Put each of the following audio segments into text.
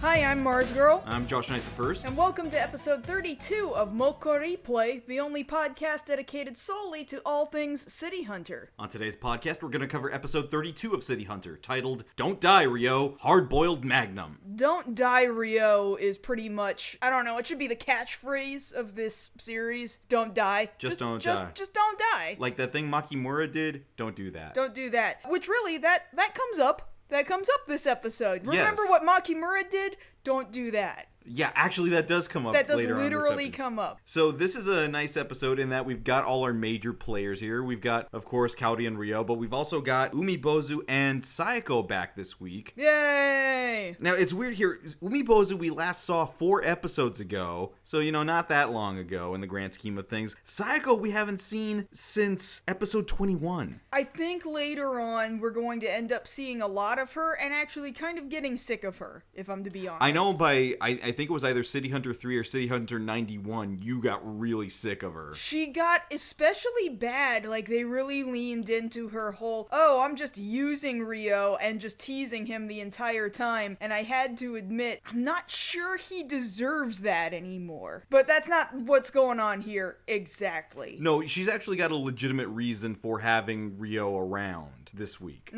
Hi, I'm MarzGurl. I'm JoshKnightTheFirst. And welcome to episode 32 of MokkoriPlay, the only podcast dedicated solely to all things City Hunter. On today's podcast, we're going to cover episode 32 of City Hunter, titled Don't Die, Ryo, Hard-Boiled Magnum. Don't die, Ryo is pretty much, I don't know, it should be the catchphrase of this series. Don't die. Just don't die. Just don't die. Like that thing Makimura did, don't do that. Don't do that. Which really, that comes up. That comes up this episode. Remember Yes. what Makimura did? Don't do that. Yeah, actually that does come up That does later on literally this episode. come up. So this is a nice episode in that we've got all our major players here. We've got, of course, Kaori and Ryo, but we've also got Umibozu and Saeko back this week. Yay! Now, it's weird here. Umibozu we last saw 4 episodes ago, so, not that long ago in the grand scheme of things. Saeko we haven't seen since episode 21. I think later on we're going to end up seeing a lot of her and actually kind of getting sick of her, if I'm to be honest. I know I think it was either City Hunter 3 or City Hunter 91, you got really sick of her. She got especially bad, like they really leaned into her whole, oh, I'm just using Ryo and just teasing him the entire time, and I had to admit, I'm not sure he deserves that anymore. But that's not what's going on here exactly. No, she's actually got a legitimate reason for having Ryo around this week.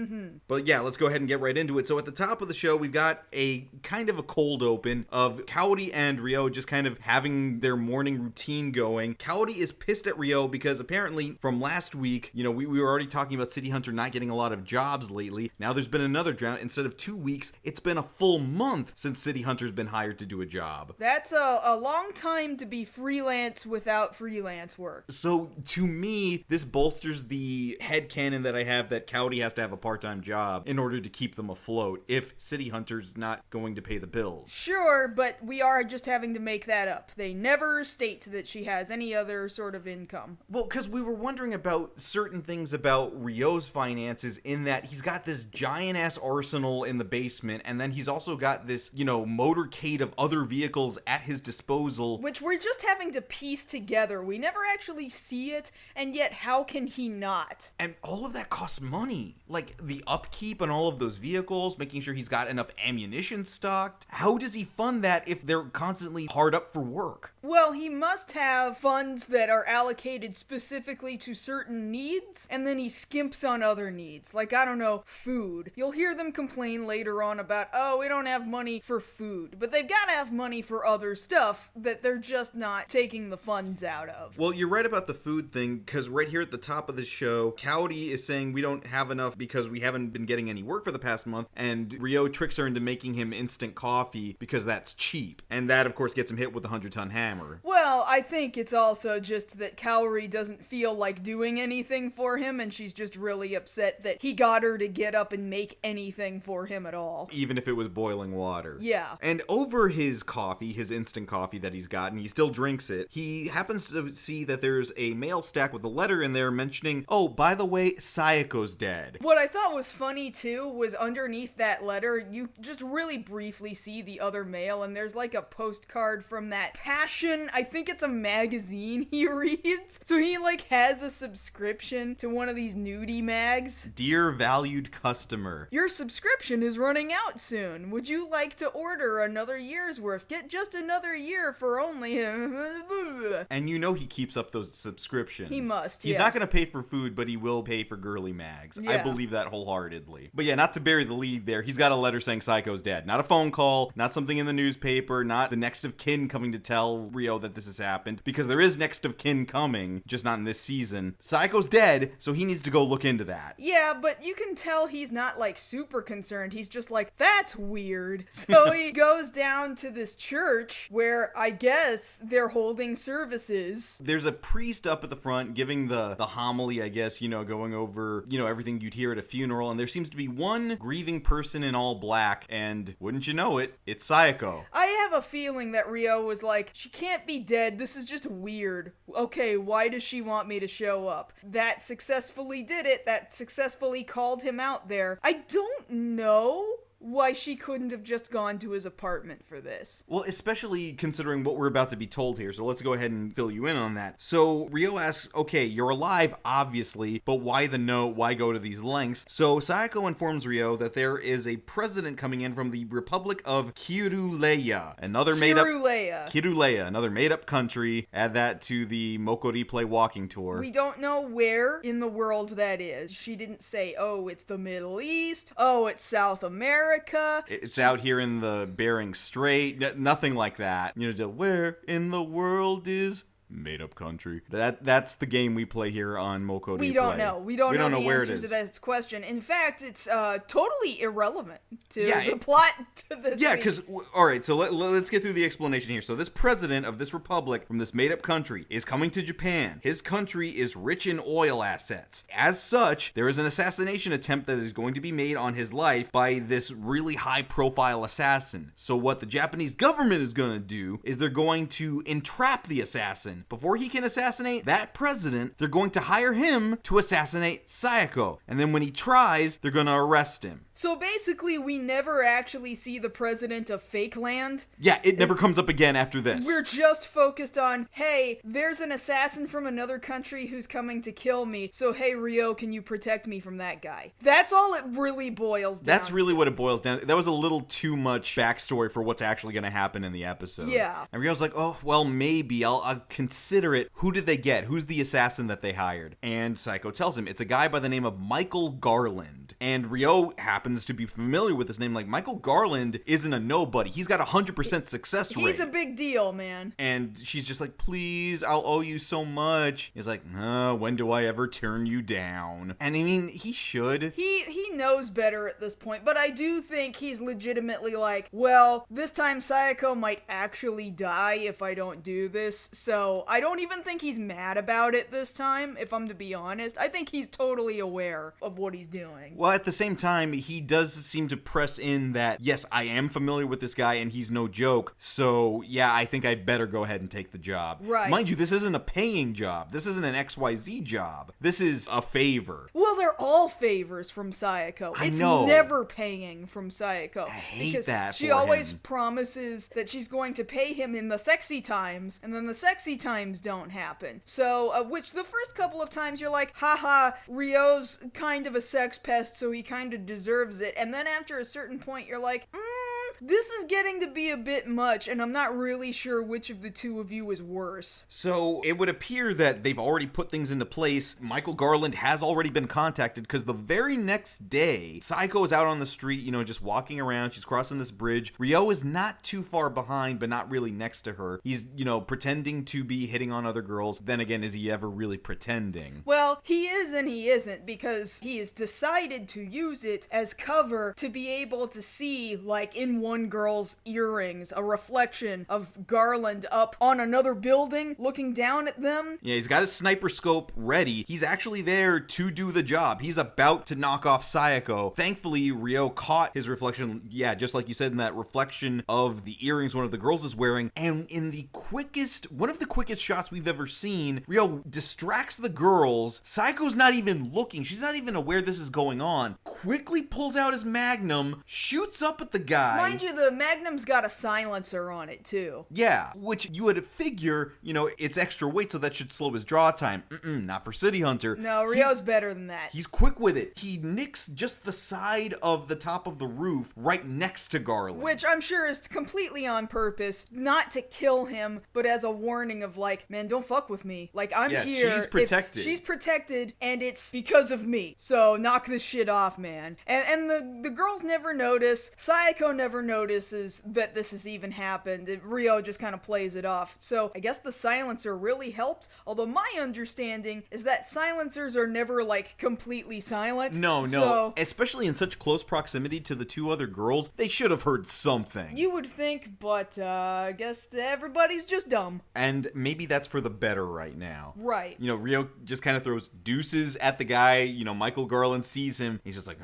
But yeah, let's go ahead and get right into it. So at the top of the show, we've got a kind of a cold open of Kaori and Ryo just kind of having their morning routine going. Kaori is pissed at Ryo because apparently from last week, we were already talking about City Hunter not getting a lot of jobs lately. Now there's been another drought. Instead of 2 weeks, it's been a full month since City Hunter's been hired to do a job. That's a long time to be freelance without freelance work. So to me, this bolsters the headcanon that I have that Kaori has to have a part-time job in order to keep them afloat if City Hunter's not going to pay the bills. Sure, but we are just having to make that up. They never state that she has any other sort of income. Well, because we were wondering about certain things about Ryo's finances in that he's got this giant-ass arsenal in the basement, and then he's also got this, motorcade of other vehicles at his disposal. Which we're just having to piece together. We never actually see it, and yet how can he not? And all of that costs money. Like, the upkeep on all of those vehicles, making sure he's got enough ammunition stocked. How does he fund that if they're constantly hard up for work? Well, he must have funds that are allocated specifically to certain needs, and then he skimps on other needs. Like, I don't know, food. You'll hear them complain later on about, oh, we don't have money for food. But they've got to have money for other stuff that they're just not taking the funds out of. Well, you're right about the food thing, because right here at the top of the show, Kaori is saying we don't have enough because we haven't been getting any work for the past month, and Ryo tricks her into making him instant coffee because that's cheap. And that, of course, gets him hit with a 100-ton hammer. Well, I think it's also just that Kaori doesn't feel like doing anything for him, and she's just really upset that he got her to get up and make anything for him at all. Even if it was boiling water. Yeah. And over his coffee, his instant coffee that he's gotten, he still drinks it, he happens to see that there's a mail stack with a letter in there mentioning, oh, by the way, Saeko's dead. What I thought was funny, too, was underneath that letter, you just really briefly see the other mail, and there's like a postcard from that Passion, I think it's a magazine he reads. So he like has a subscription to one of these nudie mags. Dear valued customer, your subscription is running out soon. Would you like to order another year's worth? Get just another year for only... And he keeps up those subscriptions. He must, He's yeah. not going to pay for food, but he will pay for girly mags. Yeah. I believe that wholeheartedly. But yeah, not to bury the lead there, he's got a letter saying Saeko's dead. Not a phone call, not something in the newspaper, not the next of kin coming to tell Ryo that this has happened, because there is next of kin coming, just not in this season. Saeko's dead, so he needs to go look into that. Yeah, but you can tell he's not like super concerned. He's just like, that's weird. So he goes down to this church where I guess they're holding services. There's a priest up at the front giving the homily, I guess, going over, everything you'd hear at a funeral, and there seems to be one grieving person in all black, and wouldn't you know it, it's Saeko. I have a feeling that Ryo was like, she can't be dead, this is just weird. Okay, why does she want me to show up? That successfully did it, that successfully called him out there. I don't know why she couldn't have just gone to his apartment for this. Well, especially considering what we're about to be told here, so let's go ahead and fill you in on that. So Ryo asks, okay, you're alive, obviously, but why the note? Why go to these lengths? So Saeko informs Ryo that there is a president coming in from the Republic of Kiruleya, another made-up country. Add that to the MokkoriPlay walking tour. We don't know where in the world that is. She didn't say, oh, it's the Middle East, oh, it's South America. It's out here in the Bering Strait, nothing like that. You know, where in the world is made-up country? That's the game we play here on MokkoriPlay. We don't know. We don't know the where it answer is. to this question. In fact, it's totally irrelevant to the plot to this. Yeah, because, all right, so let's get through the explanation here. So this president of this republic from this made-up country is coming to Japan. His country is rich in oil assets. As such, there is an assassination attempt that is going to be made on his life by this really high-profile assassin. So what the Japanese government is going to do is they're going to entrap the assassin. Before he can assassinate that president, they're going to hire him to assassinate Saeko. And then when he tries, they're going to arrest him. So basically, we never actually see the president of Fake Land. Yeah, it never comes up again after this. We're just focused on, hey, there's an assassin from another country who's coming to kill me, so hey, Ryo, can you protect me from that guy? That's all it really boils down to. That's really what it boils down to. That was a little too much backstory for what's actually going to happen in the episode. Yeah. And Ryo's like, oh, well, maybe. I'll consider it. Who did they get? Who's the assassin that they hired? And Saeko tells him it's a guy by the name of Michael Garland. And Ryo happens to be familiar with this name. Like, Michael Garland isn't a nobody. He's got 100% success rate. He's a big deal, man. And she's just like, please, I'll owe you so much. He's like, when do I ever turn you down? And I mean, he should. He knows better at this point, but I do think he's legitimately like, well, this time Saeko might actually die if I don't do this, so I don't even think he's mad about it this time, if I'm to be honest. I think he's totally aware of what he's doing. Well, at the same time, he does seem to press in that, yes, I am familiar with this guy and he's no joke, so yeah, I think I'd better go ahead and take the job. Right. Mind you, this isn't a paying job. This isn't an XYZ job. This is a favor. Well, they're all favors from Saeko. I It's know. never paying from Saeko. I hate because that she for always him. promises that she's going to pay him in the sexy times, and then the sexy times don't happen. So, which the first couple of times you're like, haha, Ryo's kind of a sex pest, so he kind of deserves it. And then after a certain point, you're like, this is getting to be a bit much, and I'm not really sure which of the two of you is worse. So it would appear that they've already put things into place. Michael Garland has already been contacted because the very next day, Saeko is out on the street, just walking around. She's crossing this bridge. Ryo is not too far behind, but not really next to her. He's, pretending to be hitting on other girls. Then again, is he ever really pretending? Well, he is and he isn't, because he has decided to use it as cover to be able to see, like, in one girl's earrings, a reflection of Garland up on another building, looking down at them. Yeah, he's got his sniper scope ready. He's actually there to do the job. He's about to knock off Saeko. Thankfully, Ryo caught his reflection, just like you said, in that reflection of the earrings one of the girls is wearing, and in one of the quickest shots we've ever seen, Ryo distracts the girls. Saeko's not even looking. She's not even aware this is going on. Quickly pulls out his Magnum, shoots up at the guy. Mind you, the Magnum's got a silencer on it, too. Yeah, which you would figure, it's extra weight, so that should slow his draw time. Not for City Hunter. No, Ryo's better than that. He's quick with it. He nicks just the side of the top of the roof right next to Garland. Which I'm sure is completely on purpose, not to kill him, but as a warning of like, man, don't fuck with me. Like, I'm here. She's protected. She's protected, and it's because of me. So knock this shit off, man. And the girls never notice. Saeko never notices that this has even happened. Ryo just kind of plays it off. So I guess the silencer really helped. Although my understanding is that silencers are never like completely silent. No. So, especially in such close proximity to the two other girls, they should have heard something. you would think, but I guess everybody's just dumb. And maybe that's for the better right now. Right. Ryo just kind of throws deuces at the guy. Michael Garland sees him. He's just like,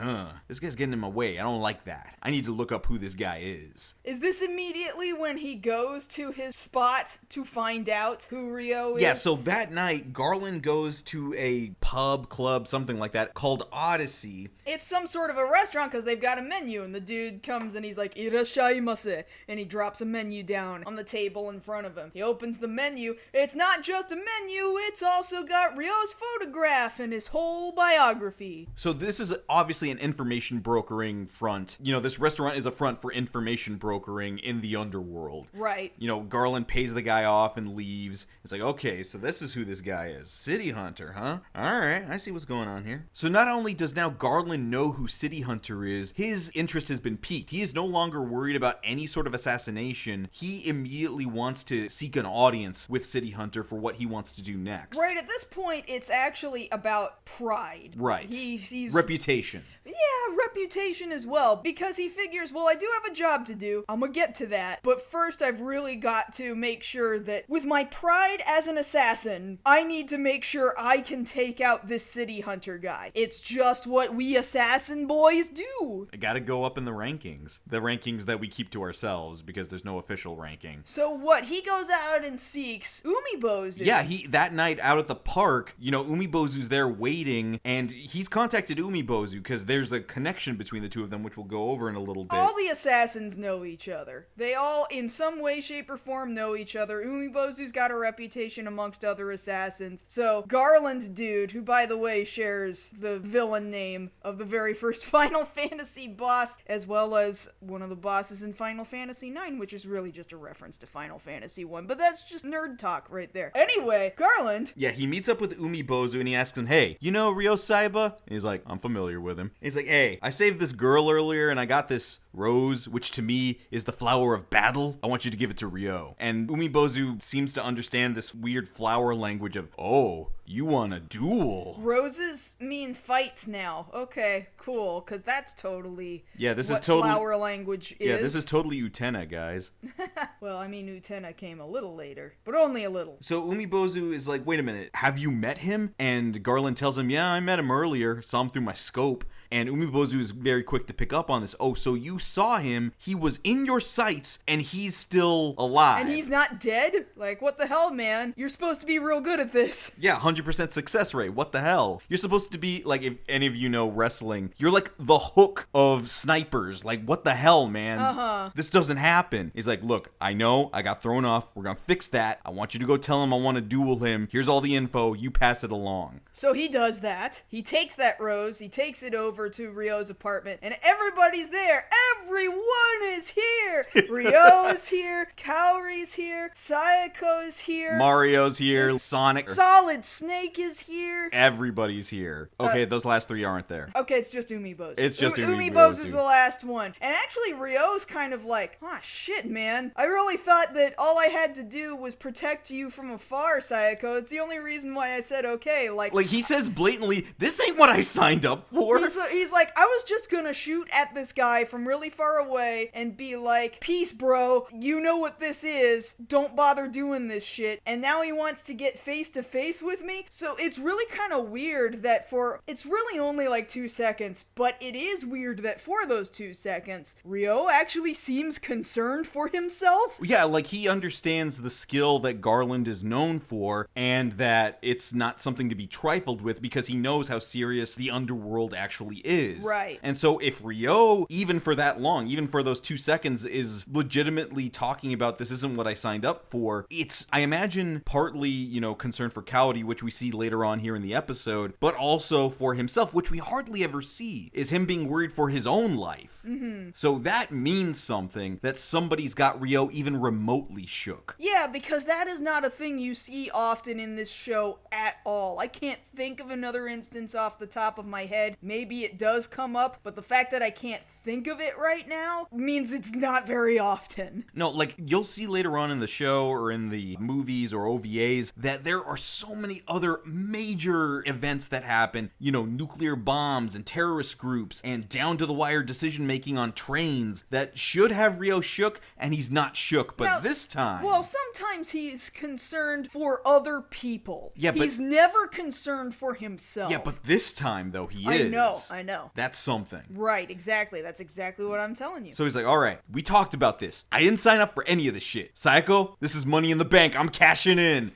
this guy's getting in my way. I don't like that. I need to look up who this guy guy is. Is this immediately when he goes to his spot to find out who Ryo is? Yeah, so that night, Garland goes to a pub, club, something like that, called Odyssey. It's some sort of a restaurant because they've got a menu, and the dude comes and he's like, "Irashaimase," and he drops a menu down on the table in front of him. He opens the menu. It's not just a menu, it's also got Ryo's photograph and his whole biography. So this is obviously an information brokering front. You know, this restaurant is a front for information brokering in the underworld. Right. You know, Garland pays the guy off and leaves. It's like, okay, so this is who this guy is. City Hunter, huh? Alright, I see what's going on here. So not only does now Garland know who City Hunter is, his interest has been piqued. He is no longer worried about any sort of assassination. He immediately wants to seek an audience with City Hunter for what he wants to do next. Right, at this point, it's actually about pride. Right. He's reputation. Yeah, reputation as well, because he figures, well, I do have a job to do. I'm gonna get to that. But first, I've really got to make sure that with my pride as an assassin, I need to make sure I can take out this City Hunter guy. It's just what we assassin boys do. I gotta go up in the rankings. The rankings that we keep to ourselves because there's no official ranking. So what? He goes out and seeks Umibozu. Yeah, that night out at the park, you know, Umibozu's there waiting, and he's contacted Umibozu because there's a connection between the two of them, which we'll go over in a little bit. All the assassins know each other. They all, in some way, shape, or form, know each other. Umibozu's got a reputation amongst other assassins. So, Garland dude, who, by the way, shares the villain name of the very first Final Fantasy boss, as well as one of the bosses in Final Fantasy IX, which is really just a reference to Final Fantasy 1, but that's just nerd talk right there. Anyway, Garland... Yeah, he meets up with Umibozu and he asks him, hey, you know Ryo Saiba? And he's like, I'm familiar with him. And he's like, hey, I saved this girl earlier and I got this rose, which to me is the flower of battle. I want you to give it to Ryo. And Umibozu seems to understand this weird flower language of, oh, you want a duel. Roses mean fights now. Okay, cool, because that's totally this what is totally flower language is. Yeah, this is totally Utena, guys. Well, I mean, Utena came a little later, but only a little. So Umibozu is like, wait a minute, have you met him? And Garland tells him, yeah, I met him earlier, saw him through my scope. And Umibozu is very quick to pick up on this. Oh, so you saw him, he was in your sights, and he's still alive. And he's not dead? Like, what the hell, man? You're supposed to be real good at this. Yeah, 100% success rate. What the hell? You're supposed to be, like, if any of you know wrestling, you're like the Hook of snipers. Like, what the hell, man? This doesn't happen. He's like, look, I know, I got thrown off. We're gonna fix that. I want you to go tell him I want to duel him. Here's all the info. You pass it along. So he does that. He takes that rose. He takes it over to Ryo's apartment, and everybody's there. Everyone is here. Ryo is here. Kaori's here. Saeko is here. Mario's here. Sonic. Solid Snake is here. Everybody's here. Okay, those last three aren't there. Okay, it's just Umibozu. It's just Umibozu's the last one. And actually, Ryo's kind of like, ah, shit, man. I really thought that all I had to do was protect you from afar, Saeko. It's the only reason why I said okay. Like he says blatantly, this ain't what I signed up for. He's like, I was just gonna shoot at this guy from really far away and be like, peace, bro. You know what this is. Don't bother doing this shit. And now he wants to get face to face with me. So it's really kind of weird that it's really only like 2 seconds, but it is weird that for those 2 seconds, Ryo actually seems concerned for himself. Yeah, like he understands the skill that Garland is known for and that it's not something to be trifled with because he knows how serious the underworld actually is. Right. And so if Ryo, even for that long, even for those 2 seconds, is legitimately talking about this isn't what I signed up for, it's, I imagine, partly, you know, concern for Kaori, which we see later on here in the episode, but also for himself, which we hardly ever see, is him being worried for his own life. Mm-hmm. So that means something, that somebody's got Ryo even remotely shook. Yeah, because that is not a thing you see often in this show at all. I can't think of another instance off the top of my head. Maybe it does come up, but the fact that I can't think of it right now means it's not very often. No, like, you'll see later on in the show or in the movies or OVAs that there are so many other major events that happen, you know, nuclear bombs and terrorist groups and down-to-the-wire decision-making on trains that should have Ryo shook, and he's not shook, but now, this time... Well, sometimes he's concerned for other people. Yeah, he's Ryo's never concerned for himself. Yeah, but this time, though, he is. I know. That's something. Right, exactly. That's exactly what I'm telling you. So he's like, all right, we talked about this. I didn't sign up for any of this shit. Saeko, this is money in the bank. I'm cashing in.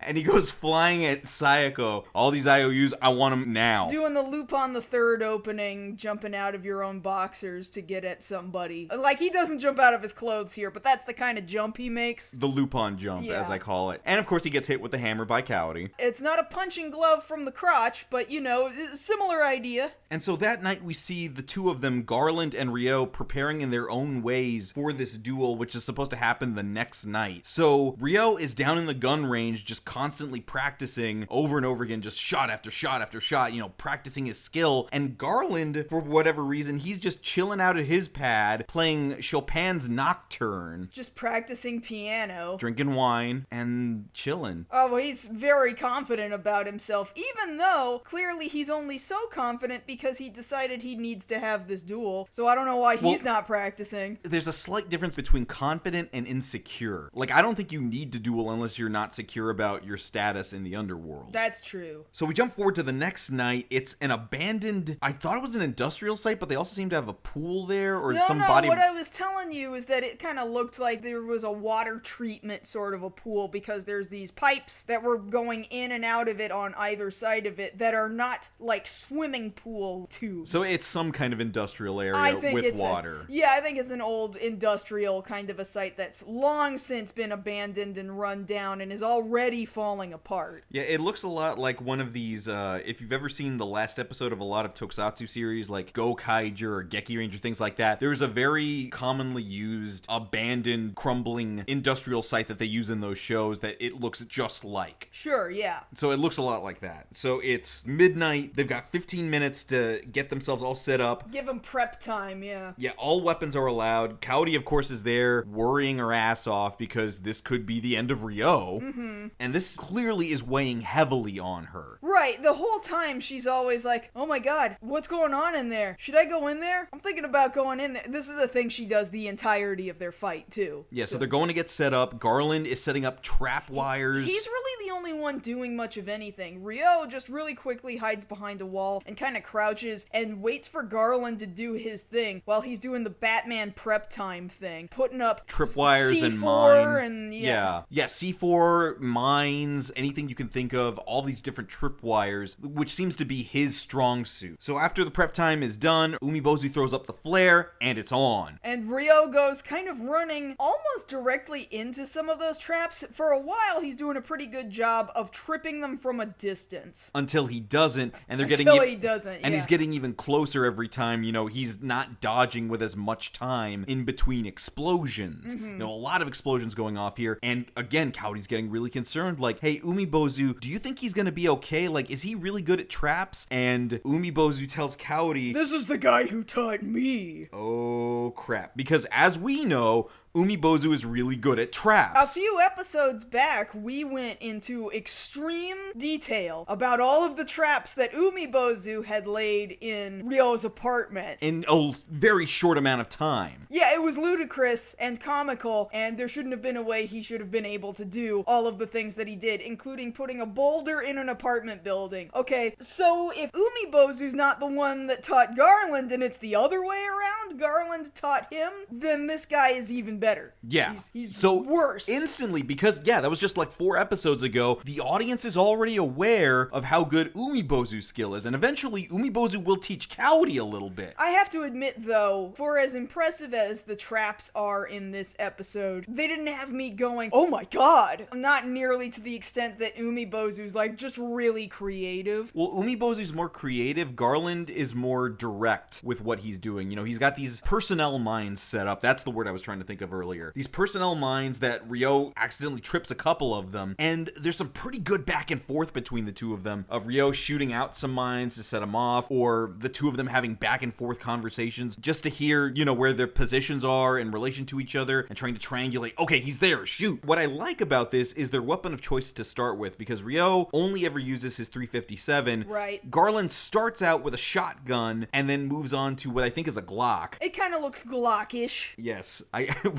And he goes flying at Saeko. All these IOUs, I want them now. Doing the Lupin the Third opening, jumping out of your own boxers to get at somebody. Like, he doesn't jump out of his clothes here, but that's the kind of jump he makes. The Lupin jump, as I call it. And of course, he gets hit with the hammer by Coyote. It's not a punching glove from the crotch, but, you know, similar idea. And so that night we see the two of them, Garland and Ryo, preparing in their own ways for this duel, which is supposed to happen the next night. So Ryo is down in the gun range, just constantly practicing over and over again, just shot after shot after shot, you know, practicing his skill. And Garland, for whatever reason, he's just chilling out at his pad, playing Chopin's Nocturne. Just practicing piano. Drinking wine and chilling. Oh, well, he's very confident about himself, even though clearly he's only so confident because he decided he needs to have this duel. So I don't know why he's not practicing. There's a slight difference between confident and insecure. Like, I don't think you need to duel unless you're not secure about your status in the underworld. That's true. So we jump forward to the next night. It's an abandoned, I thought it was an industrial site, but they also seem to have a pool there or some body. No, what I was telling you is that it kind of looked like there was a water treatment sort of a pool because there's these pipes that were going in and out of it on either side of it that are not like swimming pool tubes. So it's some kind of industrial area with water. I think it's an old industrial kind of a site that's long since been abandoned and run down and is already falling apart. Yeah, it looks a lot like one of these, if you've ever seen the last episode of a lot of tokusatsu series like Go Kaiju or Geki Ranger, things like that, there's a very commonly used abandoned crumbling industrial site that they use in those shows that it looks just like. Sure, yeah. So it looks a lot like that. So it's midnight, they've got 15 minutes to get themselves all set up. Give them prep time, yeah. Yeah, all weapons are allowed. Coyote, of course, is there worrying her ass off because this could be the end of Ryo. Mm-hmm. And this clearly is weighing heavily on her. Right, the whole time she's always like, oh my god, what's going on in there? Should I go in there? I'm thinking about going in there. This is a thing she does the entirety of their fight, too. Yeah, so they're going to get set up. Garland is setting up trap wires. He's really the only one doing much of anything. Ryo just really quickly hides behind a wall and kind of crouches and waits for Garland to do his thing while he's doing the Batman prep time thing. Putting up tripwires and C4 mine. And yeah, C4, mines, anything you can think of, all these different tripwires, which seems to be his strong suit. So after the prep time is done, Umibozu throws up the flare, and it's on. And Ryo goes kind of running almost directly into some of those traps. For a while, he's doing a pretty good job of tripping them from a distance. Until he doesn't, and he's getting even closer every time. You know, he's not dodging with as much time in between explosions. Mm-hmm. You know, a lot of explosions going off here, and again, Coyote's getting really concerned, like, hey, Umibozu, do you think he's gonna be okay? Like, is he really good at traps? And Umibozu tells Coyote, this is the guy who taught me. Oh, crap. Because as we know, Umibozu is really good at traps. A few episodes back, we went into extreme detail about all of the traps that Umibozu had laid in Ryo's apartment. In a very short amount of time. Yeah, it was ludicrous and comical, and there shouldn't have been a way he should have been able to do all of the things that he did, including putting a boulder in an apartment building. Okay, so if Umibozu's not the one that taught Garland and it's the other way around, Garland taught him, then this guy is even better. Yeah. He's so worse. Instantly, because, that was just like 4 episodes ago, the audience is already aware of how good Umibozu's skill is, and eventually Umibozu will teach Coyote a little bit. I have to admit, though, for as impressive as the traps are in this episode, they didn't have me going, oh my god! Not nearly to the extent that Umibozu's, like, just really creative. Well, Umibozu's more creative. Garland is more direct with what he's doing. You know, he's got these personnel mines set up. That's the word I was trying to think of earlier. These personnel mines that Ryo accidentally trips a couple of them, and there's some pretty good back and forth between the two of them, of Ryo shooting out some mines to set them off, or the two of them having back and forth conversations just to hear, you know, where their positions are in relation to each other and trying to triangulate, okay, he's there, shoot. What I like about this is their weapon of choice to start with, because Ryo only ever uses his 357. Right. Garland starts out with a shotgun and then moves on to what I think is a Glock. It kind of looks Glock-ish. Yes,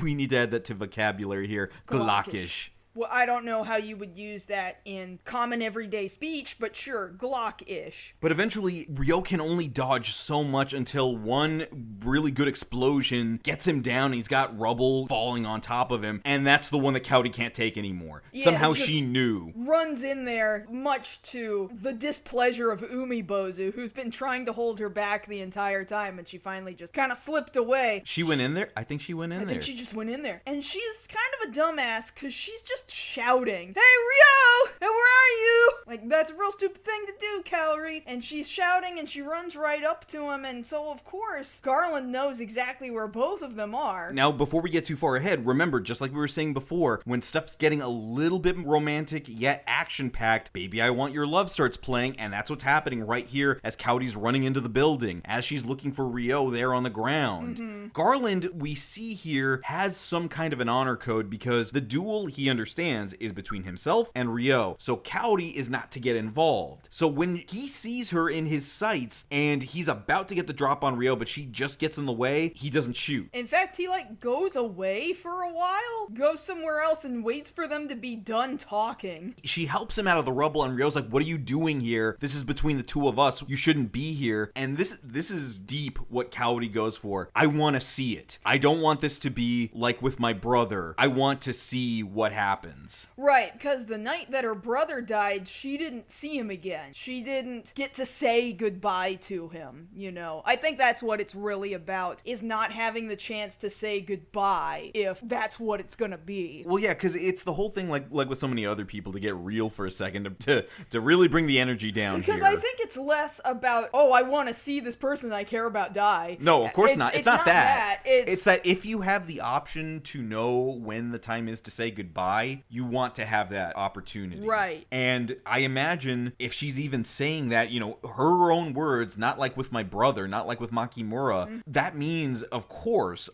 we need to add that to vocabulary here. Glockish. Well, I don't know how you would use that in common everyday speech, but sure, Glock-ish. But eventually, Ryo can only dodge so much until one really good explosion gets him down, and he's got rubble falling on top of him, and that's the one that Kaori can't take anymore. Yeah, Somehow she knew. Runs in there, much to the displeasure of Umibozu, who's been trying to hold her back the entire time, and she finally just kind of slipped away. She went in there? I think she went in there. I think she just went in there. And she's kind of a dumbass, because she's just shouting, "Hey, Ryo! Hey, where are you?" Like, that's a real stupid thing to do, Kaori. And she's shouting, and she runs right up to him, and so, of course, Garland knows exactly where both of them are. Now, before we get too far ahead, remember, just like we were saying before, when stuff's getting a little bit romantic, yet action-packed, Baby I Want Your Love starts playing, and that's what's happening right here as Kaori's running into the building, as she's looking for Ryo there on the ground. Garland, we see here, has some kind of an honor code, because the duel, he understands, is between himself and Ryo, so Kaori is not to get involved. So when he sees her in his sights, and he's about to get the drop on Ryo, but she just gets in the way, he doesn't shoot. In fact, he, goes away for a while, goes somewhere else, and waits for them to be done talking. She helps him out of the rubble, and Ryo's like, "What are you doing here? This is between the two of us. You shouldn't be here." And this is deep what Kaori goes for. I want to see it. I don't want this to be like with my brother. I want to see what happens. Right, because the night that her brother died, she didn't see him again. She didn't get to say goodbye to him, you know. I think that's what it's really about, is not having the chance to say goodbye, if that's what it's gonna be. Well, yeah, because it's the whole thing, like with so many other people, to get real for a second, to really bring the energy down because here. I think it's less about, oh, I want to see this person I care about die. No, of course not. It's not that. It's that if you have the option to know when the time is to say goodbye, you want to have that opportunity. Right. And I imagine if she's even saying that, her own words, not like with my brother, not like with Makimura, that means, of course,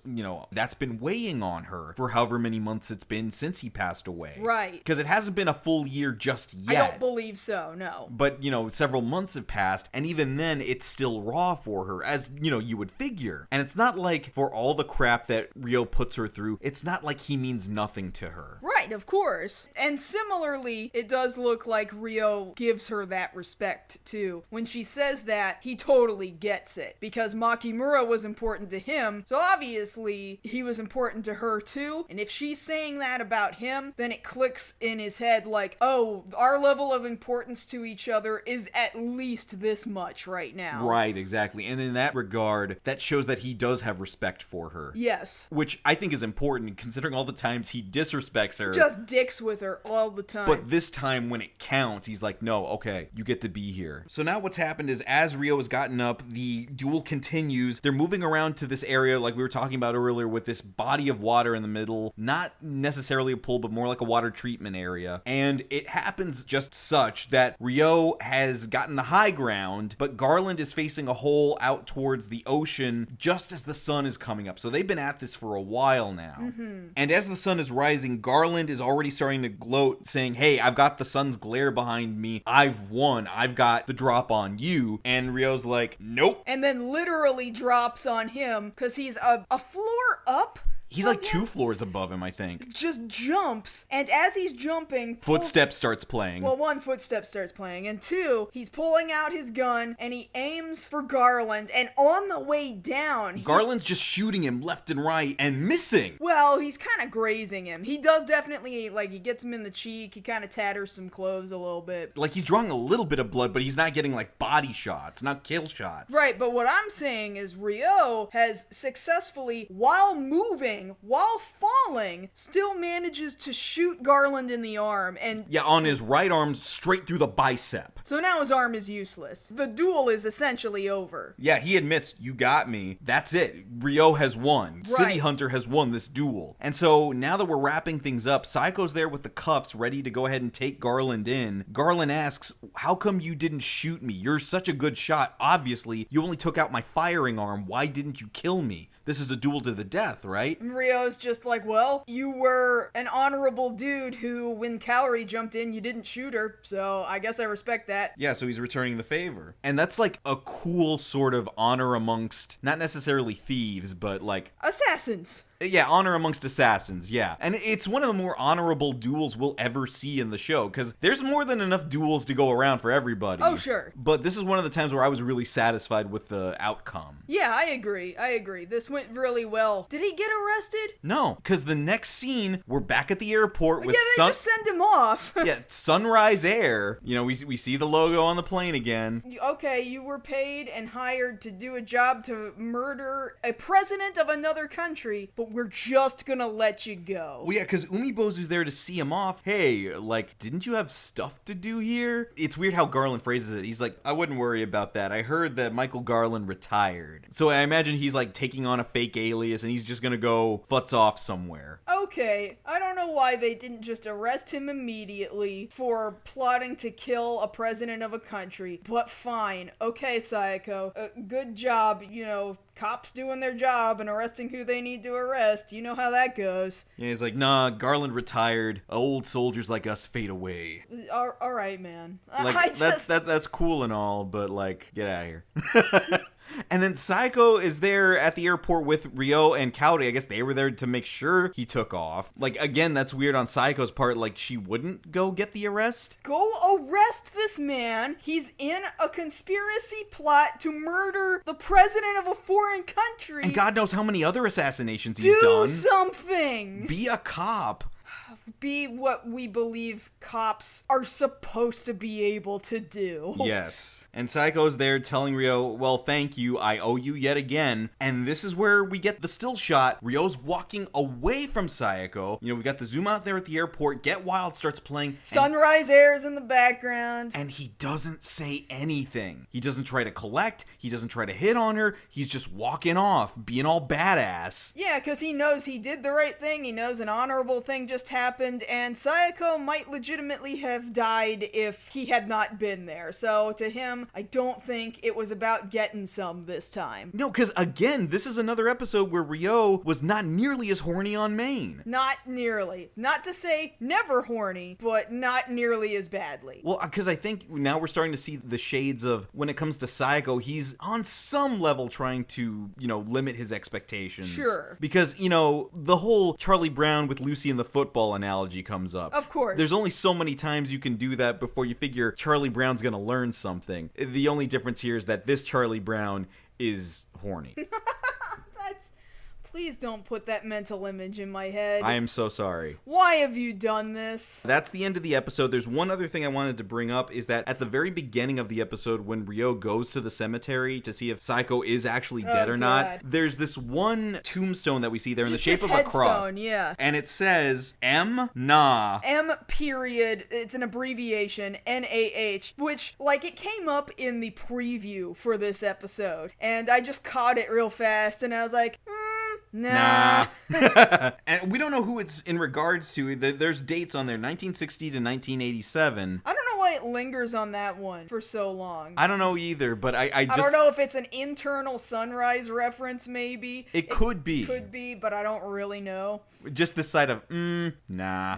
that's been weighing on her for however many months it's been since he passed away. Right. Because it hasn't been a full year just yet. I don't believe so, no. But, several months have passed, and even then, it's still raw for her, as, you would figure. And it's not like, for all the crap that Ryo puts her through, it's not like he means nothing to her. Right, of course. And similarly, it does look like Ryo gives her that respect, too. When she says that, he totally gets it. Because Makimura was important to him, so obviously, he was important to her, too. And if she's saying that about him, then it clicks in his head like, oh, our level of importance to each other is at least this much right now. Right, exactly. And in that regard, that shows that he does have respect for her. Yes. Which I think is important, considering all the times he disrespects her. Just dicks with her all the time. But this time, when it counts, he's like, no, okay, you get to be here. So now what's happened is, as Ryo has gotten up, the duel continues. They're moving around to this area, like we were talking about earlier, with this body of water in the middle. Not necessarily a pool, but more like a water treatment area. And it happens just such that Ryo has gotten the high ground, but Garland is facing a hole out towards the ocean just as the sun is coming up. So they've been at this for a while now. And as the sun is rising, Garland is already starting to gloat, saying, hey, I've got the sun's glare behind me. I've won. I've got the drop on you. And Ryo's like, nope. And then literally drops on him because he's a floor up. He's like 2 floors above him, I think. Just jumps, and as he's jumping... Footsteps starts playing. Well, 1, footstep starts playing, and 2, he's pulling out his gun, and he aims for Garland, and on the way down... Garland's just shooting him left and right, and missing! Well, he's kind of grazing him. He does definitely, he gets him in the cheek, he kind of tatters some clothes a little bit. He's drawing a little bit of blood, but he's not getting, body shots, not kill shots. Right, but what I'm saying is Ryo has successfully, while moving, while falling, still manages to shoot Garland in the arm, and... Yeah, on his right arm, straight through the bicep. So now his arm is useless. The duel is essentially over. Yeah, he admits, you got me. That's it. Ryo has won. Right. City Hunter has won this duel. And so, now that we're wrapping things up, Saeko's there with the cuffs, ready to go ahead and take Garland in. Garland asks, how come you didn't shoot me? You're such a good shot. Obviously, you only took out my firing arm. Why didn't you kill me? This is a duel to the death, right? And Ryo's just like, well, you were an honorable dude who, when Kaori jumped in, you didn't shoot her, so I guess I respect that. Yeah, so he's returning the favor. And that's a cool sort of honor amongst, not necessarily thieves, but assassins. Yeah, honor amongst assassins, yeah. And it's one of the more honorable duels we'll ever see in the show, because there's more than enough duels to go around for everybody. Oh, sure. But this is one of the times where I was really satisfied with the outcome. Yeah, I agree. This went really well. Did he get arrested? No, because the next scene, we're back at the airport with just send him off. Yeah, Sunrise Air. You know, we see the logo on the plane again. Okay, you were paid and hired to do a job to murder a president of another country, but we're just gonna let you go. Well, yeah, because Umibozu's there to see him off. Hey, like, didn't you have stuff to do here? It's weird how Garland phrases it. He's like, I wouldn't worry about that. I heard that Michael Garland retired. So I imagine he's like taking on a fake alias and he's just gonna go futz off somewhere. Okay, I don't know why they didn't just arrest him immediately for plotting to kill a president of a country, but fine. Okay, Saeko, good job, cops doing their job and arresting who they need to arrest. You know how that goes. Yeah, he's like, nah, Garland retired. Old soldiers like us fade away. All right, man. Like, that's cool and all, but, like, get out of here. And then Saeko is there at the airport with Ryo and Kaori. I guess they were there to make sure he took off. Like, again, that's weird on Saeko's part. Like, she wouldn't go get the arrest? Go arrest this man. He's in a conspiracy plot to murder the president of a foreign country. And God knows how many other assassinations he's done. Do something. Be a cop. Be what we believe cops are supposed to be able to do. Yes. And Saeko's there telling Ryo, well, thank you, I owe you yet again. And this is where we get the still shot. Ryo's walking away from Saeko. We got the zoom out there at the airport. Get Wild starts playing. Sunrise Air is in the background. And he doesn't say anything. He doesn't try to collect. He doesn't try to hit on her. He's just walking off, being all badass. Yeah, because he knows he did the right thing. He knows an honorable thing just happened, and Saeko might legitimately have died if he had not been there. So to him, I don't think it was about getting some this time. No, because again, this is another episode where Ryo was not nearly as horny on Main. Not nearly. Not to say never horny, but not nearly as badly. Well, because I think now we're starting to see the shades of, when it comes to Saeko, he's on some level trying to, limit his expectations. Sure. Because, the whole Charlie Brown with Lucy in the football analogy comes up. Of course. There's only so many times you can do that before you figure Charlie Brown's gonna learn something. The only difference here is that this Charlie Brown is horny. Please don't put that mental image in my head. I am so sorry. Why have you done this? That's the end of the episode. There's one other thing I wanted to bring up, is that at the very beginning of the episode, when Ryo goes to the cemetery to see if Saeko is actually dead or not, there's this one tombstone that we see there in the shape of a cross. Yeah. And it says M. Na. M period. It's an abbreviation. NAH. Which, it came up in the preview for this episode. And I just caught it real fast. And I was like, Nah. And we don't know who it's in regards to. There's dates on there, 1960 to 1987. I don't know why it lingers on that one for so long. I don't know either, but I don't know if it's an internal Sunrise reference, maybe. It could be. Could be, but I don't really know. Just this side of, nah.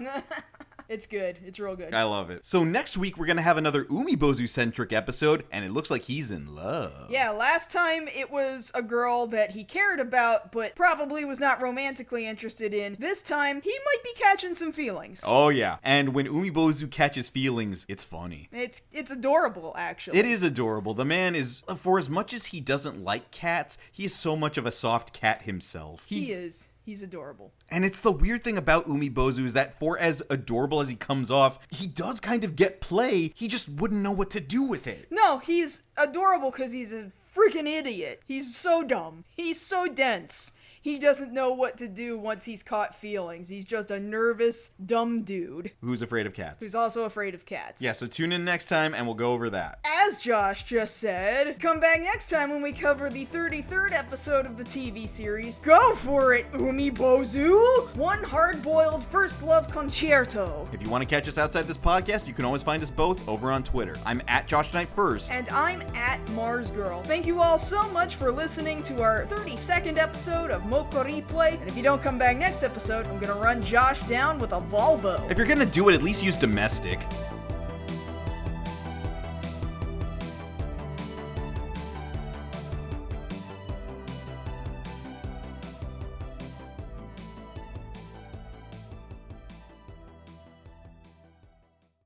It's good. It's real good. I love it. So next week, we're going to have another Umibozu-centric episode, and it looks like he's in love. Yeah, last time it was a girl that he cared about, but probably was not romantically interested in. This time, he might be catching some feelings. Oh, yeah. And when Umibozu catches feelings, it's funny. It's adorable, actually. It is adorable. The man is, for as much as he doesn't like cats, he is so much of a soft cat himself. He is. He's adorable. And it's the weird thing about Umibozu is that for as adorable as he comes off, he does kind of get play. He just wouldn't know what to do with it. No, he's adorable because he's a freaking idiot. He's so dumb. He's so dense. He doesn't know what to do once he's caught feelings. He's just a nervous, dumb dude. Who's afraid of cats. Who's also afraid of cats. Yeah, so tune in next time and we'll go over that. As Josh just said, come back next time when we cover the 33rd episode of the TV series. Go for it, Umibozu! One hard-boiled first love concerto. If you want to catch us outside this podcast, you can always find us both over on Twitter. I'm at JoshKnightTheFirst. And I'm at MarzGurl. Thank you all so much for listening to our 32nd episode of MokkoriPlay. And if you don't come back next episode, I'm gonna run Josh down with a Volvo. If you're gonna do it, at least use domestic.